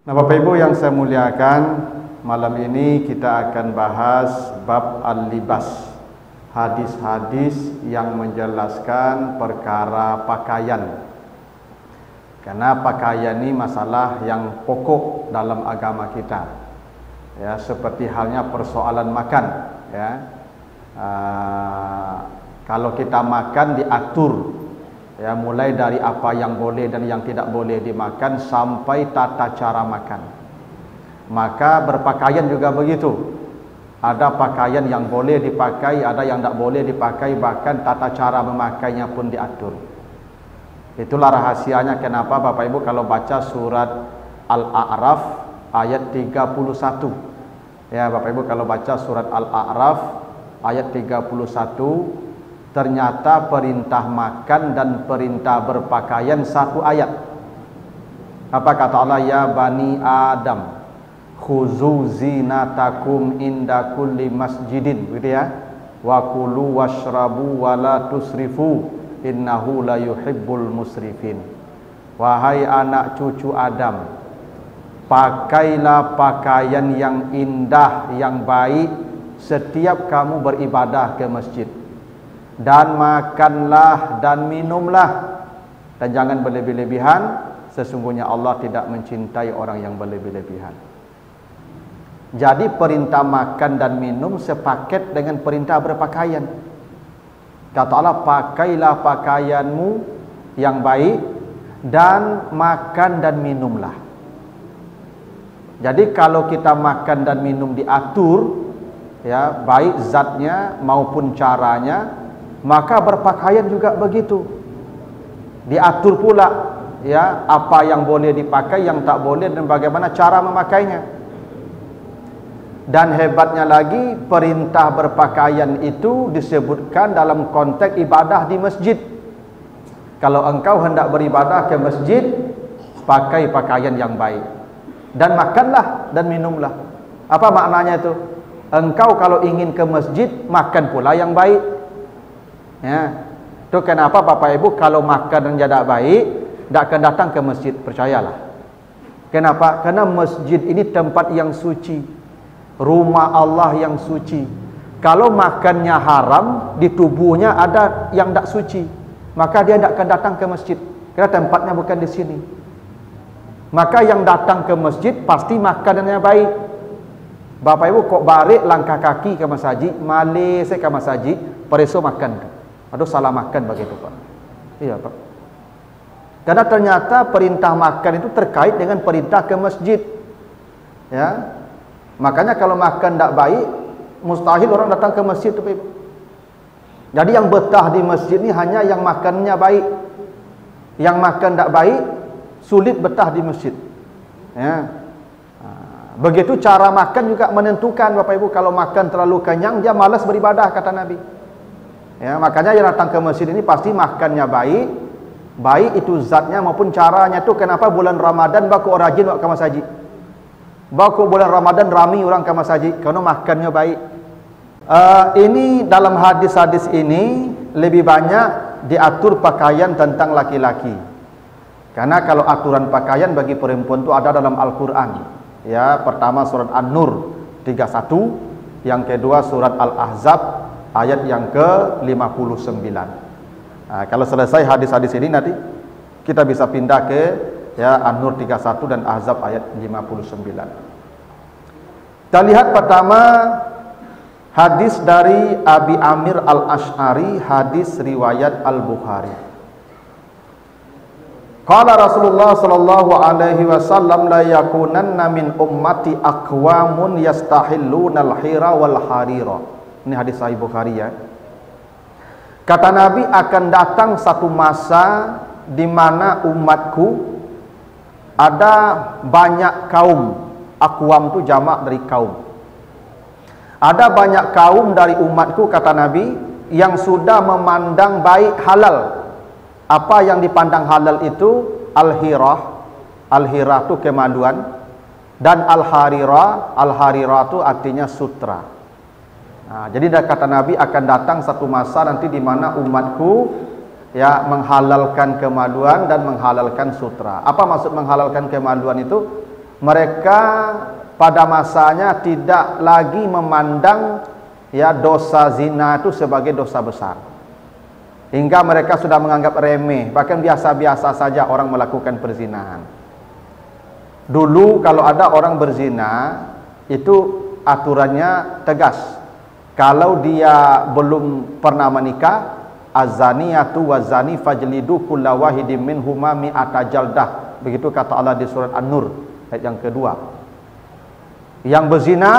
Nah, Bapak Ibu yang saya muliakan, malam ini kita akan bahas bab al-libas, hadis-hadis yang menjelaskan perkara pakaian. Karena pakaian ini masalah yang pokok dalam agama kita, ya, seperti halnya persoalan makan, ya. Kalau kita makan diatur, ya, mulai dari apa yang boleh dan yang tidak boleh dimakan sampai tata cara makan. Maka berpakaian juga begitu. Ada pakaian yang boleh dipakai, ada yang tidak boleh dipakai, bahkan tata cara memakainya pun diatur. Itulah rahasianya kenapa Bapak Ibu kalau baca surat Al-A'raf ayat 31. Ya, Bapak Ibu kalau baca surat Al-A'raf ayat 31, ternyata perintah makan dan perintah berpakaian satu ayat. Apa kata Allah? Ya Bani Adam, khuzu zinatakum inda kulli masjidin, gitu ya. Wa kulu washrabu wa la tusrifu innahu la yuhibbul musrifin. Wahai anak cucu Adam, pakailah pakaian yang indah, yang baik setiap kamu beribadah ke masjid. Dan makanlah dan minumlah, dan jangan berlebih-lebihan, sesungguhnya Allah tidak mencintai orang yang berlebih-lebihan. Jadi perintah makan dan minum sepaket dengan perintah berpakaian. Kata Allah, pakailah pakaianmu yang baik dan makan dan minumlah. Jadi kalau kita makan dan minum diatur, ya, baik zatnya maupun caranya, maka berpakaian juga begitu. Diatur pula, ya, apa yang boleh dipakai, yang tak boleh, dan bagaimana cara memakainya. Dan hebatnya lagi, perintah berpakaian itu disebutkan dalam konteks ibadah di masjid. Kalau engkau hendak beribadah ke masjid, pakai pakaian yang baik, dan makanlah dan minumlah. Apa maknanya itu? Engkau kalau ingin ke masjid, makan pula yang baik. Ya, itu kenapa Bapak Ibu kalau makan dan tidak baik, tidak akan datang ke masjid, percayalah. Kenapa? Karena masjid ini tempat yang suci, rumah Allah yang suci. Kalau makannya haram, di tubuhnya ada yang tidak suci, maka dia tidak akan datang ke masjid, karena tempatnya bukan di sini. Maka yang datang ke masjid pasti makanannya baik. Bapak Ibu kok balik langkah kaki ke masjid, malih saya ke masjid, pereso makan. Aduh, salah makan begitu, Pak. Iya, Pak. Karena ternyata perintah makan itu terkait dengan perintah ke masjid. Ya. Makanya kalau makan tidak baik, mustahil orang datang ke masjid, Pak. Jadi yang betah di masjid ini hanya yang makannya baik. Yang makan tidak baik, sulit betah di masjid. Ya. Begitu cara makan juga menentukan, Bapak Ibu. Kalau makan terlalu kenyang, dia malas beribadah, kata Nabi. Ya, makanya yang datang ke masjid ini pasti makannya baik, baik itu zatnya maupun caranya. Itu kenapa bulan Ramadan baku orang rajin ke masjid. Baku bulan Ramadan rami orang ke masjid karena makannya baik. Ini dalam hadis-hadis ini lebih banyak diatur pakaian tentang laki-laki. Karena kalau aturan pakaian bagi perempuan itu ada dalam Al-Qur'an. Ya, pertama surat An-Nur 31, yang kedua surat Al-Ahzab ayat yang ke-59. Nah, kalau selesai hadis-hadis ini nanti kita bisa pindah ke, ya, An-Nur 31 dan Ahzab ayat 59. Kita lihat pertama hadis dari Abi Amir Al-Ash'ari, hadis riwayat Al-Bukhari. Qala Rasulullah sallallahu alaihi wasallam, la yakunanna min ummati aqwamun yastahilluna al-hira wal harira. Ini hadis sahih Bukhari, ya. Kata Nabi, akan datang satu masa di mana umatku ada banyak kaum. Aqwam itu jamak dari kaum. Ada banyak kaum dari umatku, kata Nabi, yang sudah memandang baik halal. Apa yang dipandang halal itu? Al-hirah. Al-hirah itu kemaluan. Dan al-harirah. Al-harirah itu artinya sutra. Nah, jadi kata Nabi akan datang satu masa nanti di mana umatku, ya, menghalalkan kemaluan dan menghalalkan sutra. Apa maksud menghalalkan kemaluan itu? mereka pada masanya tidak lagi memandang ya dosa zina itu sebagai dosa besar, hingga mereka sudah menganggap remeh, bahkan biasa-biasa saja orang melakukan perzinahan. Dulu kalau ada orang berzina itu aturannya tegas. Kalau dia belum pernah menikah, az-zaniyatu waz-zani fajlidu kulla wahidin minhuma mi'ata jaldah. Begitu kata Allah di surat An-Nur ayat yang kedua. Yang berzina,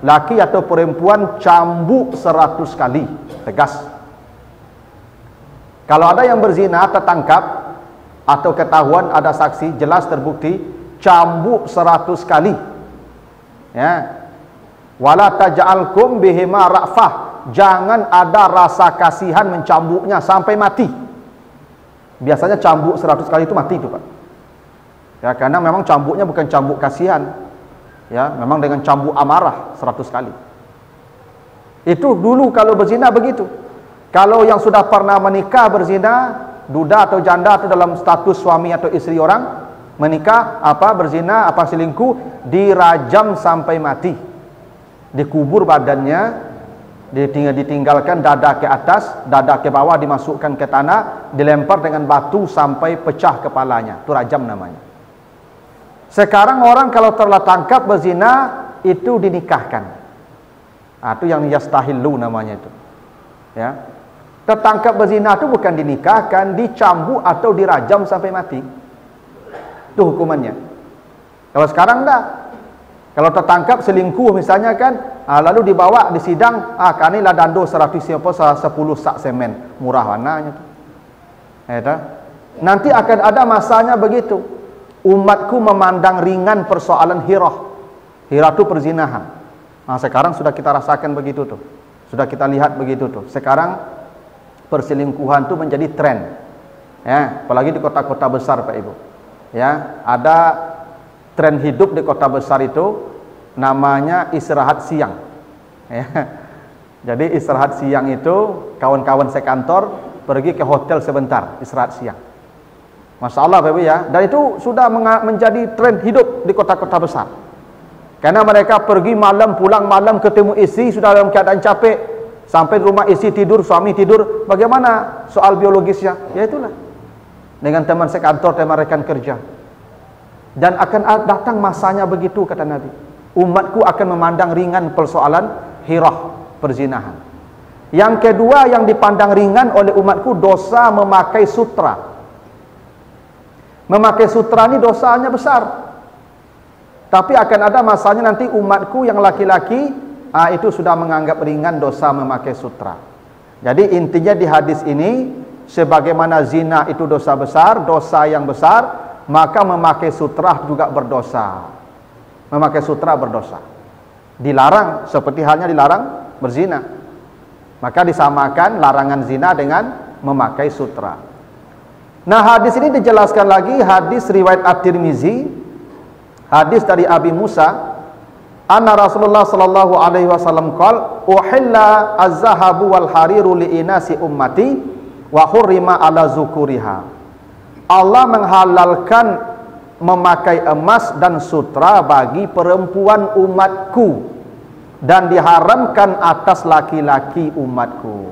laki atau perempuan, cambuk 100 kali, tegas. Kalau ada yang berzina tertangkap atau ketahuan, ada saksi jelas terbukti, cambuk 100 kali. Ya. Wala taj'alkum bihima ra'fah, jangan ada rasa kasihan mencambuknya sampai mati. Biasanya cambuk 100 kali itu mati itu, Pak. Ya, karena memang cambuknya bukan cambuk kasihan. Ya, memang dengan cambuk amarah 100 kali. Itu dulu kalau berzina begitu. Kalau yang sudah pernah menikah berzina, duda atau janda atau dalam status suami atau istri orang, menikah berzina selingkuh, dirajam sampai mati. Dikubur badannya, ditinggalkan dada ke atas, dada ke bawah dimasukkan ke tanah, dilempar dengan batu sampai pecah kepalanya. Itu rajam namanya. Sekarang orang kalau telah tangkap berzina itu dinikahkan. Itu yang yastahillu namanya itu. Ya. Tertangkap berzina itu bukan dinikahkan, dicambuk atau dirajam sampai mati. Itu hukumannya. Kalau sekarang enggak. Kalau tertangkap selingkuh misalnya kan, lalu dibawa di sidang, kanilah dando 10 sak semen, murah warnanya tu. Nanti akan ada masanya begitu. Umatku memandang ringan persoalan hirah. Hirah itu perzinahan. Sekarang sudah kita rasakan begitu tuh. Sudah kita lihat begitu tuh. Sekarang perselingkuhan itu menjadi tren. Ya, apalagi di kota-kota besar, Pak Ibu. Ya, ada tren hidup di kota besar itu namanya istirahat siang. Ya. Jadi istirahat siang itu kawan-kawan sekantor pergi ke hotel sebentar, istirahat siang. Masya Allah, Bapak ya. Dan itu sudah menjadi tren hidup di kota-kota besar. Karena mereka pergi malam, pulang malam, ketemu istri sudah dalam keadaan capek, sampai di rumah istri tidur, suami tidur. Bagaimana soal biologisnya? Ya itulah. Dengan teman sekantor, teman rekan kerja. Dan akan datang masanya begitu, kata Nabi. Umatku akan memandang ringan persoalan hirah, perzinahan. Yang kedua yang dipandang ringan oleh umatku, dosa memakai sutra. Memakai sutra ini dosanya besar. Tapi akan ada masanya nanti umatku yang laki-laki itu sudah menganggap ringan dosa memakai sutra. Jadi intinya di hadis ini, sebagaimana zina itu dosa besar, dosa yang besar, maka memakai sutra juga berdosa. Memakai sutra berdosa. Dilarang, seperti halnya dilarang berzina. Maka disamakan larangan zina dengan memakai sutra. Nah, hadis ini dijelaskan lagi, hadis riwayat At-Tirmizi, hadis dari Abi Musa, anna Rasulullah sallallahu alaihi wasallam qala, "Uhilla az-zahabu wal hariru li inasi ummati wa hurrima ala zukuriha." Allah menghalalkan memakai emas dan sutra bagi perempuan umatku dan diharamkan atas laki-laki umatku.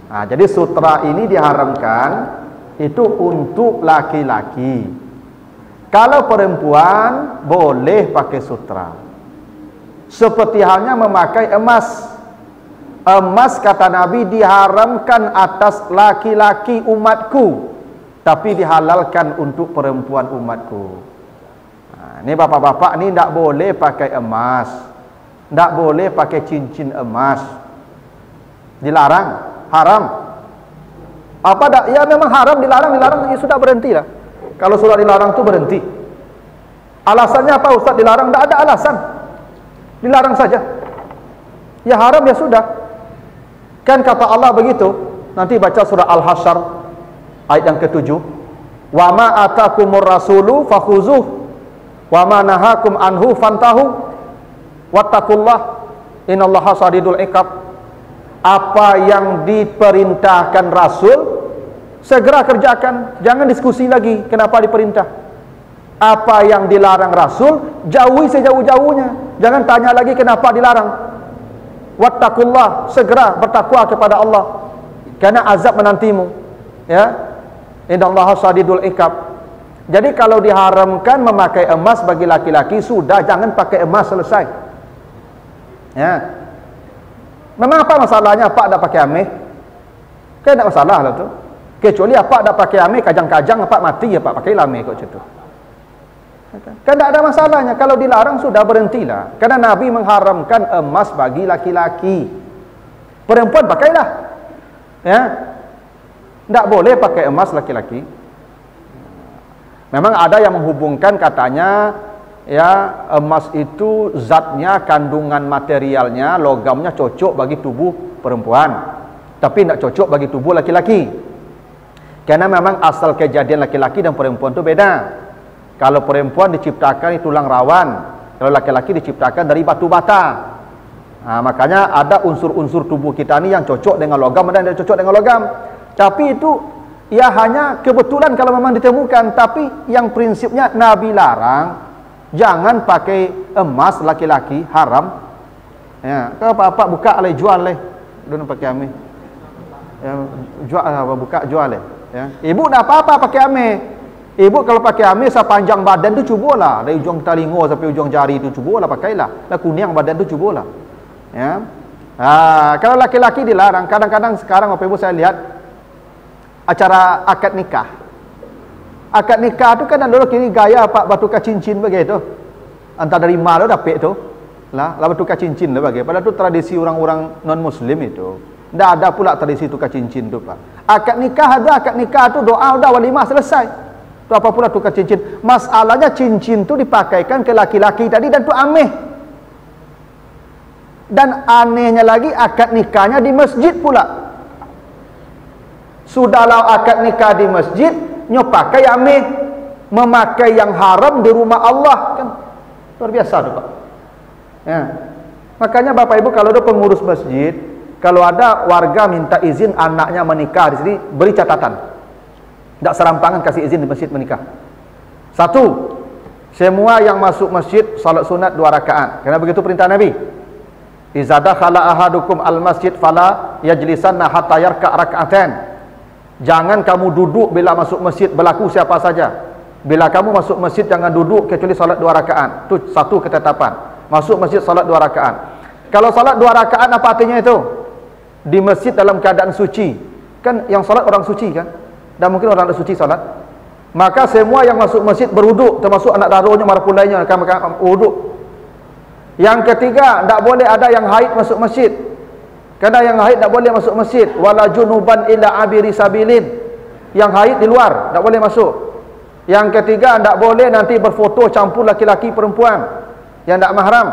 Jadi sutra ini diharamkan itu untuk laki-laki. Kalau perempuan boleh pakai sutra. Seperti halnya memakai emas. Emas kata Nabi diharamkan atas laki-laki umatku, tapi dihalalkan untuk perempuan umatku. Ini bapak-bapak ni tidak boleh pakai emas, tidak boleh pakai cincin emas, dilarang, haram. Apa dah? Ya memang haram, dilarang, ya sudah berhentilah. Kalau sudah dilarang tu berhenti. Alasannya apa Ustaz dilarang? Tidak ada alasan, dilarang saja. Ya haram ya sudah. Kan kata Allah begitu. Nanti baca surah Al-Hasyr ayat yang ke-7, wa ma atakumur rasulu fakhuzuh wa ma nahakum anhu fantahu wattaqullah innallaha shadidul iqab. Apa yang diperintahkan Rasul segera kerjakan, jangan diskusi lagi kenapa diperintah. Apa yang dilarang Rasul, jauhi sejauh-jauhnya. Jangan tanya lagi kenapa dilarang. Wattaqullah, segera bertakwa kepada Allah, karena azab menantimu. Ya, innallaha shadidul iqab. Jadi kalau diharamkan memakai emas bagi laki-laki, sudah, jangan pakai emas, selesai. Ya. Memang apa masalahnya Pak tak pakai ameh? Kan tak masalah lah tu. Kecuali apa tak pakai ameh, kajang-kajang apa mati ya Pak, pakai ameh kok macam tu. Kan tak ada masalahnya. Kalau dilarang sudah, berhentilah. Karena Nabi mengharamkan emas bagi laki-laki. Perempuan pakailah. Ya. Tak boleh pakai emas laki-laki. Memang ada yang menghubungkan, katanya ya, emas itu zatnya, kandungan materialnya, logamnya cocok bagi tubuh perempuan, tapi tidak cocok bagi tubuh laki-laki. Karena memang asal kejadian laki-laki dan perempuan itu beda. Kalau perempuan diciptakan di tulang rawan, kalau laki-laki diciptakan dari batu bata. Nah, makanya ada unsur-unsur tubuh kita ini yang cocok dengan logam dan tidak cocok dengan logam. Tapi itu ya hanya kebetulan kalau memang ditemukan. Tapi yang prinsipnya Nabi larang, jangan pakai emas laki-laki, haram. Ya, kalau apa-apa buka le, jual le. Don't pakai ame. Ya, jual apa, buka jual le. Ya. Ibu dah apa-apa pakai ame. Ibu kalau pakai ame sepanjang badan tu cubalah, dari ujung telinga sampai ujung jari tu cubalah, pakailah. Lah kuning badan tu cubalah. Ya. Kalau laki-laki dilarang. Kadang-kadang sekarang Bapak Ibu saya lihat acara akad nikah. Akad nikah tu kan dulu kini gaya pak bertukar cincin begitu. Antara dari mana dapat tu? Lah bertukar cincin lah bagi. Padahal tu tradisi orang-orang non muslim itu. Tidak ada pula tradisi tukar cincin tu Pak. Akad nikah ada, akad nikah tu doa udah, walimah selesai. Tu apa pula tukar cincin? Masalahnya cincin tu dipakaikan ke laki-laki tadi dan tu ameh. Dan anehnya lagi akad nikahnya di masjid pula. Sudahlah akad nikah di masjid, nyo pakai ameh, memakai yang haram di rumah Allah, kan luar biasa tu Pak. Ya. Makanya Bapak Ibu kalau ada pengurus masjid, kalau ada warga minta izin anaknya menikah di sini, beri catatan. Tak serampangan kasih izin di masjid menikah. Satu, semua yang masuk masjid salat sunat 2 rakaat. Karena begitu perintah Nabi. Iza dakhala ahadukum al-masjid fala yajlisanna hatta yarka' rak'atan. Jangan kamu duduk bila masuk masjid, berlaku siapa saja. Bila kamu masuk masjid jangan duduk kecuali salat 2 rakaat. Itu satu ketetapan. Masuk masjid salat 2 rakaat. Kalau salat 2 rakaat apa artinya itu? Di masjid dalam keadaan suci. Kan yang salat orang suci kan? Dan mungkin orang tak suci salat. Maka semua yang masuk masjid berwuduk, termasuk anak darunya, marapun lainnya akan wuduk. Yang ketiga, tak boleh ada yang haid masuk masjid. Karena yang haid tak boleh masuk masjid. Wala junuban illa abiri sabilin. Yang haid di luar, tak boleh masuk. Yang ketiga, tak boleh nanti berfoto campur laki-laki perempuan yang tak mahram.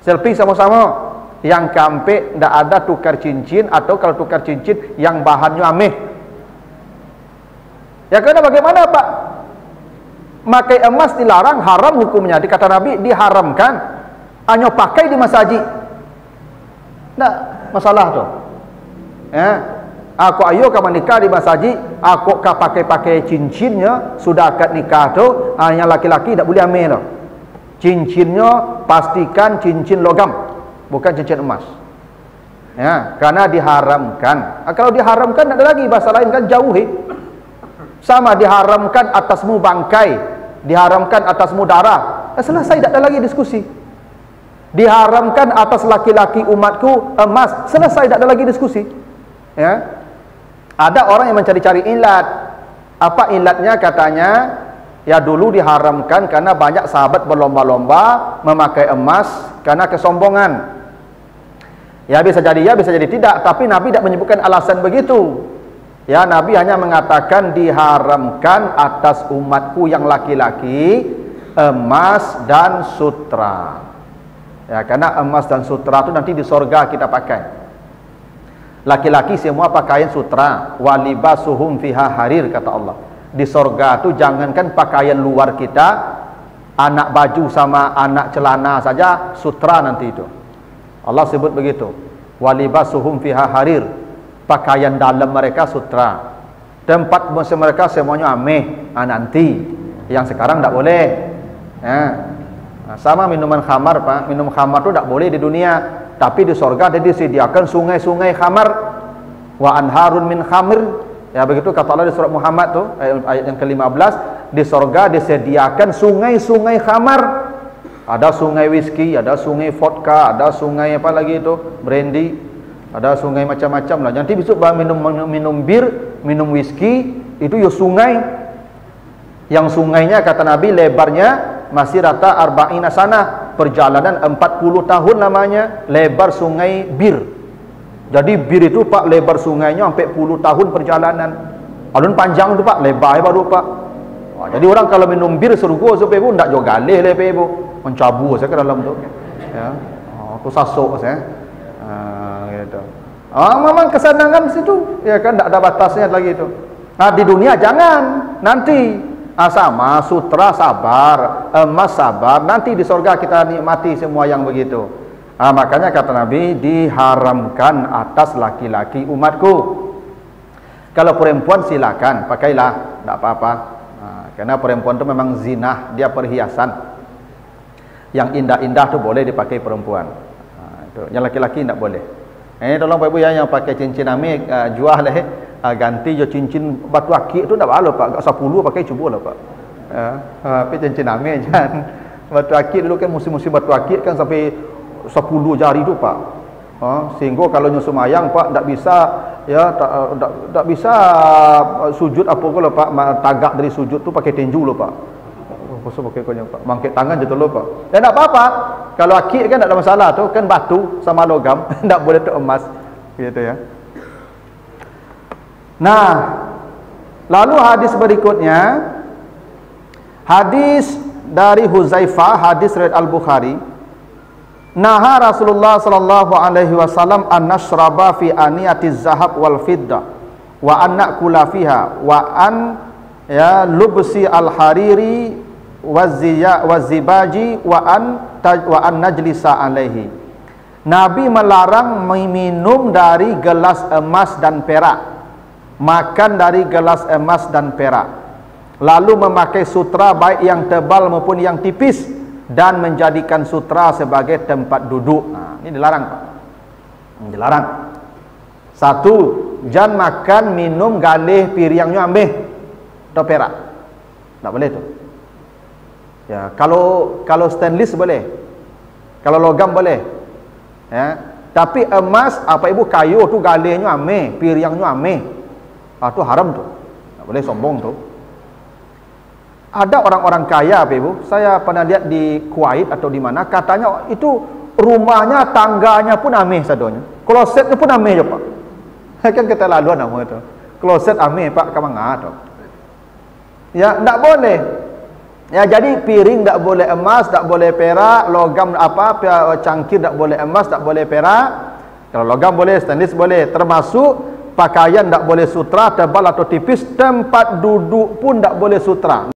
Selfie sama-sama. Yang keempat, tak ada tukar cincin, atau kalau tukar cincin yang bahannya ameh. Ya karena bagaimana Pak? Makai emas dilarang, haram hukumnya. Dikata Nabi diharamkan, hanya pakai di masjid. Tak masalah tu. Ya, aku ayo kamu nikah di masjid, aku kah pakai cincinnya, sudah akad nikah tu, hanya laki-laki tak boleh ambil tu. Cincinnya pastikan cincin logam, bukan cincin emas. Ya, karena diharamkan. Kalau diharamkan tak ada lagi bahasa lain kan, jauhi. Sama diharamkan atasmu bangkai, diharamkan atasmu darah. Selesai, tak ada lagi diskusi. Diharamkan atas laki-laki umatku emas, selesai, tak ada lagi diskusi. Ya. Ada orang yang mencari-cari ilat. Apa ilatnya? Katanya ya dulu diharamkan karena banyak sahabat berlomba-lomba memakai emas karena kesombongan. Ya bisa jadi ya, bisa jadi tidak, tapi Nabi tidak menyebutkan alasan begitu. Ya, Nabi hanya mengatakan diharamkan atas umatku yang laki-laki emas dan sutra. Ya, karena emas dan sutra itu nanti di sorga kita pakai. Laki-laki semua pakaian sutra. Walibasuhum fiha harir, kata Allah. Di sorga itu jangankan pakaian luar kita, anak baju sama anak celana saja sutra nanti itu. Allah sebut begitu. Walibasuhum fiha harir. Pakaian dalam mereka sutra. Tempat mereka semuanya ameh nanti. Yang sekarang tidak boleh. Ya. Nah, sama minuman khamar, Pak. Minum khamar itu tidak boleh di dunia, tapi di sorga dia disediakan sungai-sungai khamar. Wa anharun min khamir. Ya, begitu kata Allah di surat Muhammad tuh, ayat yang ke-15, di sorga disediakan sungai-sungai khamar. Ada sungai whisky, ada sungai vodka, ada sungai apa lagi itu, brandy, ada sungai macam-macam lah. Nanti besok minum bir, minum whisky, itu ya sungai. Yang sungainya kata Nabi lebarnya masih rata arba'ina sana, perjalanan 40 tahun namanya lebar sungai bir. Jadi bir itu Pak, lebar sungainya sampai 10 tahun perjalanan. Alun panjang tu Pak, lebar baru Pak. Wah, jadi orang kalau minum bir serugo supaya ibu ndak jo galih le ibu. Mencabu saya ke dalam tu. Ya. Oh, tu sasuk saya. Gitu. Memang kesenangan situ, ya kan, tidak ada batasnya lagi itu. Nah, di dunia jangan, nanti sama sutra sabar, emas sabar, nanti di surga kita nikmati semua yang begitu. Makanya kata Nabi, diharamkan atas laki-laki umatku. Kalau perempuan silakan pakailah, tidak apa-apa. Karena perempuan itu memang zinah, dia perhiasan. Yang indah-indah tu boleh dipakai perempuan. Yang laki-laki tidak boleh. Ini tolong Pak Ibu ya, yang pakai cincin amik jual ganti je cincin batu akik tu tak apa Pak. 10 pakai cuba lah Pak. Tapi cincin amik jangan. Batu akik dulu kan musim-musim batu akik kan sampai 10 jari tu Pak. Sehingga kalau nyusun mayang Pak tak bisa ya, tak bisa sujud apa kalau Pak, tagak dari sujud tu pakai tinju loh Pak. Pasal pakai kau Pak, bangkit tangan je tu Pak. Dan tak apa-apa. Kalau akik kan tak ada masalah tu, kan batu sama logam, tak boleh tu emas. Gitu ya. Nah, lalu hadis berikutnya, hadis dari Huzaifah, hadis riwayat Al-Bukhari. Naha Rasulullah sallallahu alaihi wasallam an nashraba fi aniyatiz zahab wal fiddah wa an na'kula fiha wa an ya lubsi al-hariri wazibaji wa an najlisa alaihi. Nabi melarang minum dari gelas emas dan perak, makan dari gelas emas dan perak, lalu memakai sutra baik yang tebal maupun yang tipis, dan menjadikan sutra sebagai tempat duduk. Nah, ini dilarang Pak. Dilarang. Satu, jangan makan minum galih piringnya ambil atau perak, tak boleh tu. Ya, kalau stainless boleh, kalau logam boleh, ya. Tapi emas apa ibu kayu tu galihnya ame, piringnya ame, tu haram tu, tak boleh sombong tu. Ada orang-orang kaya apa ibu, saya pernah lihat di Kuwait atau di mana, katanya itu rumahnya, tangganya pun ame sadonya, klosetnya pun ame je Pak. Kan kita laluan nama tu, kloset ame Pak, kamu ngah tu. Ya, tak boleh. Ya, jadi piring tak boleh emas, tak boleh perak, logam apa, cangkir tak boleh emas, tak boleh perak. Kalau logam boleh, stainless boleh. Termasuk pakaian tak boleh sutra, tebal atau tipis, tempat duduk pun tak boleh sutra.